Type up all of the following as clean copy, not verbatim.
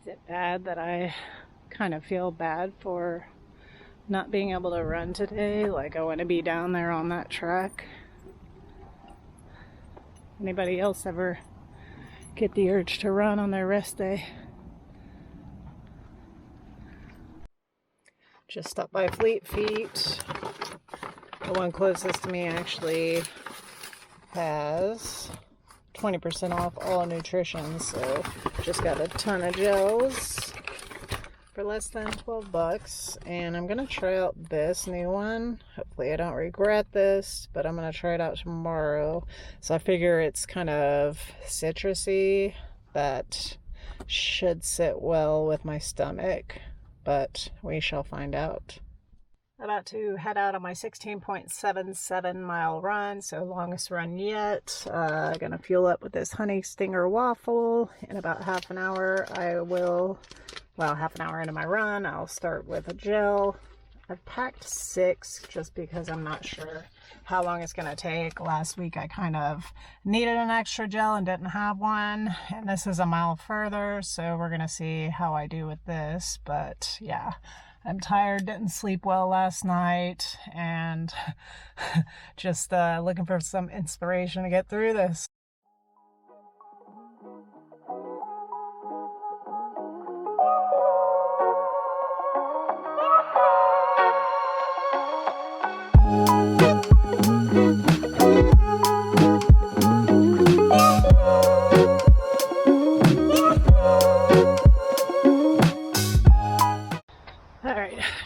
Is it bad that I kind of feel bad for not being able to run today? Like, I want to be down there on that track. Anybody else ever get the urge to run on their rest day? Just stopped by Fleet Feet. The one closest to me actually has 20% off all nutrition, so just got a ton of gels for less than 12 bucks, and I'm gonna try out this new one. Hopefully I don't regret this, but I'm gonna try it out tomorrow. So I figure it's kind of citrusy, that should sit well with my stomach, but we shall find out. About to head out on my 16.77 mile run, so longest run yet. Gonna fuel up with this honey stinger waffle. In about half an hour half an hour into my run, I'll start with a gel. I've packed 6 just because I'm not sure how long it's gonna take. Last week I kind of needed an extra gel and didn't have one, and this is a mile further, so we're gonna see how I do with this. But yeah, I'm tired, didn't sleep well last night, and just looking for some inspiration to get through this.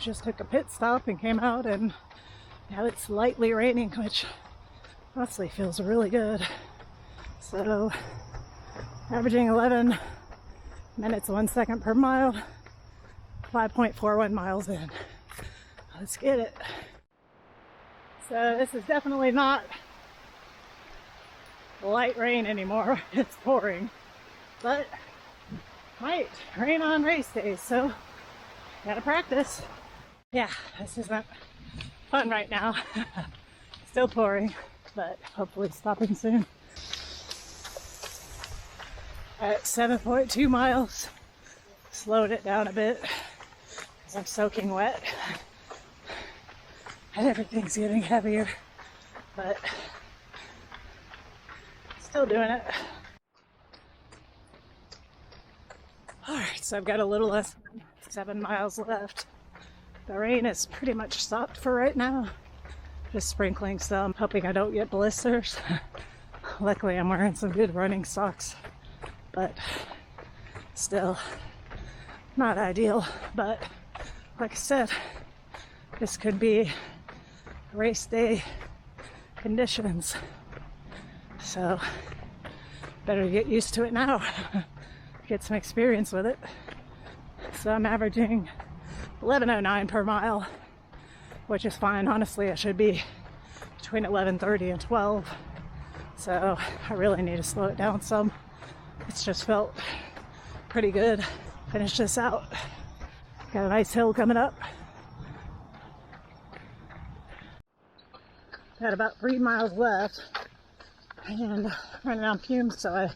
Just took a pit stop and came out, and now it's lightly raining, which honestly feels really good. So averaging 11 minutes 1 second per mile, 5.41 miles in. Let's get it. So this is definitely not light rain anymore. It's pouring, but might rain on race days, so gotta practice. Yeah, this isn't fun right now. Still pouring, but hopefully stopping soon. At 7.2 miles, slowed it down a bit because I'm soaking wet and everything's getting heavier, but still doing it. Alright, so I've got a little less than 7 miles left. The rain is pretty much stopped for right now. Just sprinkling some, hoping I don't get blisters. Luckily I'm wearing some good running socks, but still not ideal. But like I said, this could be race day conditions, so better get used to it now. Get some experience with it. So I'm averaging 11:09 per mile, which is fine. Honestly, I should be between 11:30 and 12. So I really need to slow it down some. It's just felt pretty good. Finish this out. Got a nice hill coming up. Got about 3 miles left and running on fumes, so I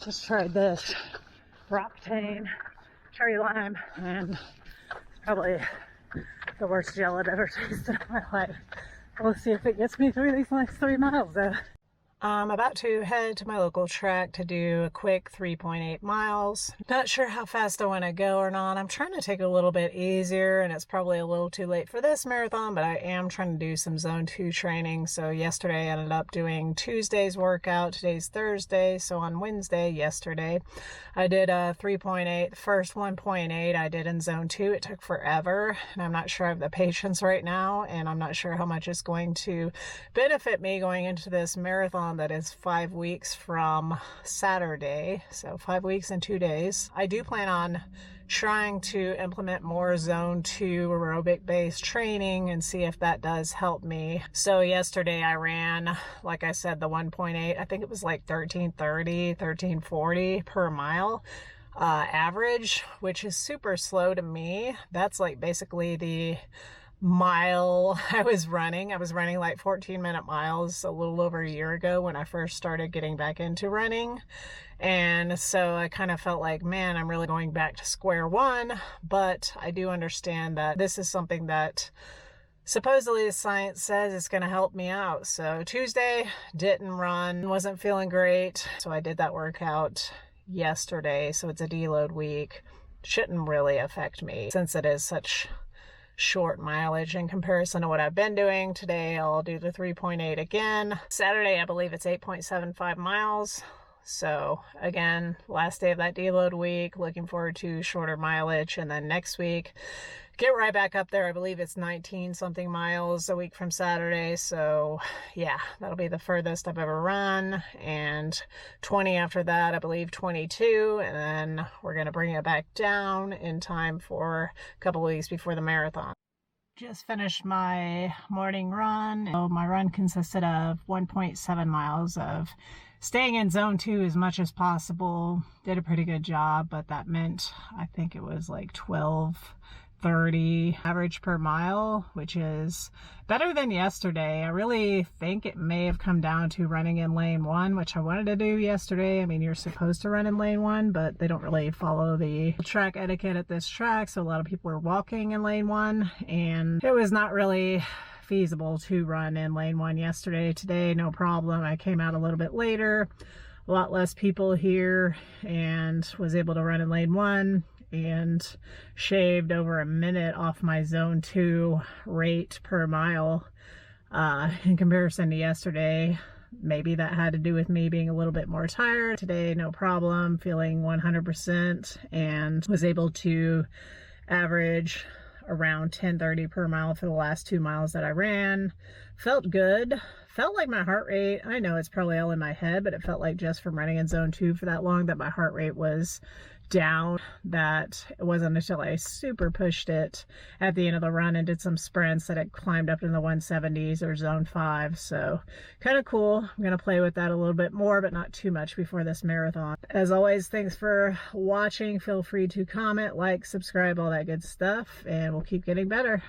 just tried this Roctane cherry lime, and probably the worst gel I've ever tasted in my life. We'll see if it gets me through these next 3 miles though. I'm about to head to my local track to do a quick 3.8 miles. Not sure how fast I want to go or not. I'm trying to take it a little bit easier, and it's probably a little too late for this marathon, but I am trying to do some zone 2 training. So yesterday I ended up doing Tuesday's workout. Today's Thursday, so on Wednesday, yesterday, I did a 3.8. The first 1.8 I did in zone 2. It took forever, and I'm not sure I have the patience right now, and I'm not sure how much it's going to benefit me going into this marathon that is 5 weeks from Saturday. So 5 weeks and 2 days. I do plan on trying to implement more zone 2 aerobic based training and see if that does help me. So yesterday I ran, like I said, the 1.8. I think it was like 1330, 1340 per mile average, which is super slow to me. That's like basically the mile I was running. I was running like 14-minute miles a little over a year ago when I first started getting back into running. And so I kind of felt like, man, I'm really going back to square one. But I do understand that this is something that supposedly the science says it's going to help me out. So Tuesday, didn't run, wasn't feeling great. So I did that workout yesterday. So it's a deload week. Shouldn't really affect me since it is such short mileage in comparison to what I've been doing. Today I'll do the 3.8 again. Saturday I believe it's 8.75 miles. So again, last day of that deload week, looking forward to shorter mileage. And then next week, get right back up there. I believe it's 19 something miles a week from Saturday. So yeah, that'll be the furthest I've ever run. And 20 after that, I believe 22. And then we're going to bring it back down in time for a couple weeks before the marathon. Just finished my morning run. So my run consisted of 1.7 miles of staying in zone 2 as much as possible. Did a pretty good job, but that meant I think it was like 12:30 average per mile, which is better than yesterday. I really think it may have come down to running in lane 1, which I wanted to do yesterday. I mean, you're supposed to run in lane 1, but they don't really follow the track etiquette at this track, so a lot of people are walking in lane 1, and it was not really feasible to run in lane 1 yesterday. Today, no problem. I came out a little bit later, a lot less people here, and was able to run in lane 1 and shaved over a minute off my zone 2 rate per mile in comparison to yesterday. Maybe that had to do with me being a little bit more tired. Today, no problem, feeling 100%, and was able to average around 10:30 per mile for the last 2 miles that I ran. Felt good. Felt like my heart rate, I know it's probably all in my head, but it felt like just from running in zone 2 for that long that my heart rate was down. That it wasn't until I super pushed it at the end of the run and did some sprints that it climbed up in the 170s or zone 5. So kind of cool. I'm going to play with that a little bit more, but not too much before this marathon. As always, thanks for watching. Feel free to comment, like, subscribe, all that good stuff, and we'll keep getting better.